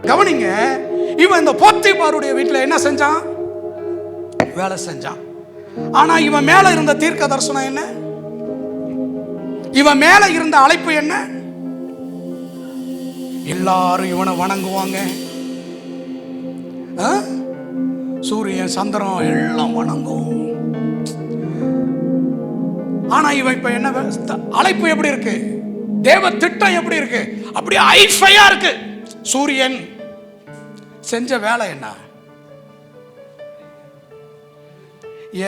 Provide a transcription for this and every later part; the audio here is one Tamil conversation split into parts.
கவனிங்க, இவன் இந்த போத்திபாருடைய வீட்டில் என்ன செஞ்சான்? வேலை செஞ்சான். ஆனா இவன் மேல இருந்த தீர்க்க தரிசனம் என்ன? இவன் மேல இருந்த அழைப்பு என்ன? எல்லாரும் இவனை வணங்குவாங்க. சூரியன் சந்திரன் எல்லாம் வணங்கும். ஆனா இவன் இப்ப என்ன? அழைப்பு எப்படி இருக்கு? தேவ திட்டம் எப்படி இருக்கு? அப்படியே ஐஃபையா இருக்கு. சூரியன் செஞ்ச வேலை என்ன?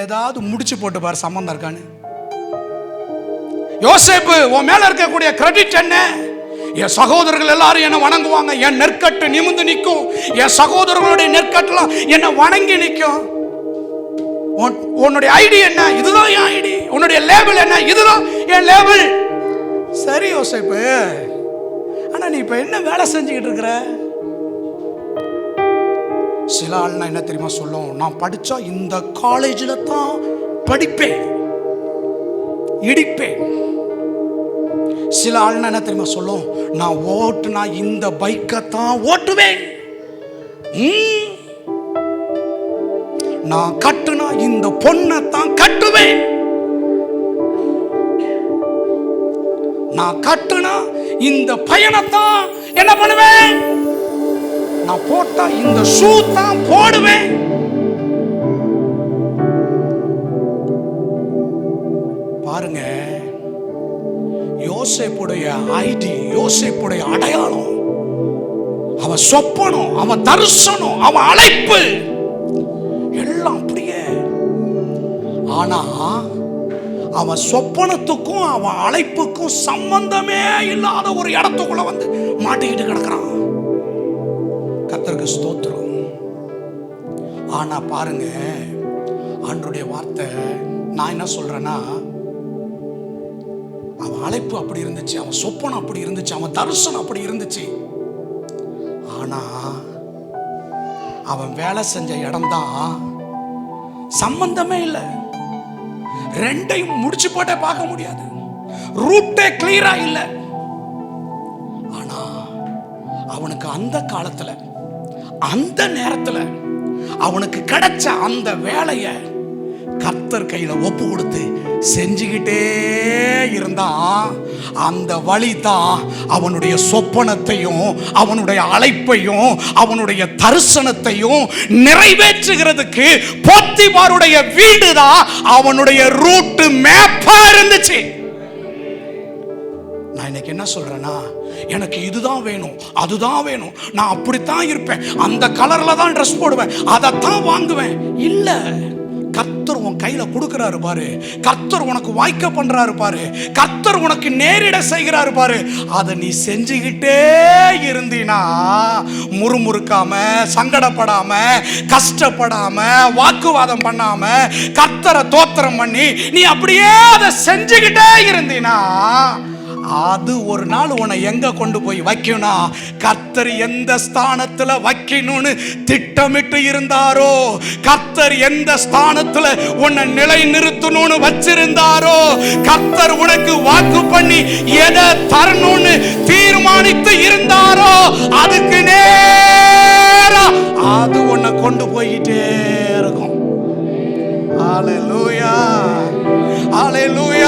ஏதாவது முடிச்சு போட்டு பாரு, சம்பந்தம் இருக்கான்னு. யோசேப்பு, உன் மேல இருக்கக்கூடிய கிரெடிட் என்ன? என் சகோதரர்கள் எல்லாரும் என்ன வணங்குவாங்க, என் நெற்கட்டு நிமிந்து நிற்கும், என் சகோதரர்களுடைய நெற்கட்டுலாம் என்ன வணங்கி நிற்கும். உன்னுடைய ஐடி என்ன? இதுதான் என் ஐடி. உன்னுடைய லேபிள் என்ன? இதுதான் என் லேபிள். சரி யோசேப்பு, ஆனா நீ இப்ப என்ன வேலை செஞ்சுக்கிட்டு இருக்கிற? சில ஆள்னா என்ன தெரியுமா சொல்லும்? நான் படிச்சா இந்த காலேஜில் தான் படிப்பேன், இடிப்பேன். சில ஆள்னா என்ன தெரியுமா சொல்லும்? நான் ஓட்டுனா இந்த பைக்கை தான் ஓட்டுவேன், நான் கட்டுனா இந்த பொண்ணை தான் கட்டுவேன், நான் கட்டுனா இந்த பையனைத்தான் என்ன பண்ணுவேன், நான் போட்டா இந்த ஷூ தான் போடுவேன். பாருங்க, யோசேப்புடைய ஐடி, யோசேப்புடைய அடையாளம், அவன் சொப்பனம், அவன் தரிசனம், அவன் அழைப்பு எல்லாம் அப்படியே. ஆனா அவன் சொப்பனத்துக்கும் அவன் அழைப்புக்கும் சம்பந்தமே இல்லாத ஒரு இடத்துக்குள்ள வந்து மாட்டிக்கிட்டு கிடக்கிறான். கர்த்தருக்கு ஸ்தோத்திரம். ஆனா பாருங்க, ஆண்டவருடைய வார்த்தை, நான் என்ன சொல்றேன்னா, அவன் அழைப்பு அப்படி இருந்துச்சு, அவன் சொப்பனம் அப்படி இருந்துச்சு, அவன் தரிசனம் அப்படி இருந்துச்சு. ஆனா அவன் வேலை செஞ்ச இடம்தான் சம்பந்தமே இல்லை. ரெண்டையும் முடிச்சு போட்டே பார்க்க முடியாது, ரூட்டே கிளியரா இல்லை. ஆனா அவனுக்கு அந்த காலத்துல, அந்த நேரத்துல அவனுக்கு கிடைச்ச அந்த வேலையை கர்த்தர் கையில ஒப்பு கொடுத்து செஞ்சுக்கிட்டே இருந்தான். அந்த வழி தான் அவனுடைய சொப்பனத்தையும் அவனுடைய அழைப்பையும் அவனுடைய தரிசனத்தையும் நிறைவேற்றுகிறதுக்கு போத்திபாருடைய வீடு தான் அவனுடைய ரூட் மேப்பா இருந்துச்சு. நான் இன்னைக்கு என்ன சொல்றேன்னா, எனக்கு இதுதான் வேணும், அதுதான் வேணும், நான் அப்படித்தான் இருப்பேன், அந்த கலர்ல தான் ட்ரெஸ் போடுவேன், அதைத்தான் வாங்குவேன். இல்ல, கர்த்தர் உன் கையில கொடுக்கிறாரு பாரு, கர்த்தர் உனக்கு வாய்க்க பண்றாரு பாரு, கர்த்தர் உனக்கு நேரிட செய்கிறாரு பாரு. அதை நீ செஞ்சுக்கிட்டே இருந்தீனா, முறுமுறுக்காம, சங்கடப்படாம, கஷ்டப்படாம, வாக்குவாதம் பண்ணாம, கர்த்தரை தோத்திரம் பண்ணி நீ அப்படியே அதை செஞ்சுக்கிட்டே இருந்தீனா, அது ஒரு நாள் உன்னை எங்க கொண்டு போய் வைக்கணும்? கர்த்தர் எந்த ஸ்தானத்துல வைக்கணும்னு திட்டமிட்டு இருந்தாரோ, கர்த்தர் எந்த ஸ்தானத்துல உன்னை நிலை நிறுத்தணும்னு வச்சிருந்தாரோ, கர்த்தர் உனக்கு வாக்கு பண்ணி எதை தரணும்னு தீர்மானித்து இருந்தாரோ, அதுக்கு நேரா அது உன்னை கொண்டு போயிட்டே இருக்கும். ஹல்லேலூயா, ஹல்லேலூயா.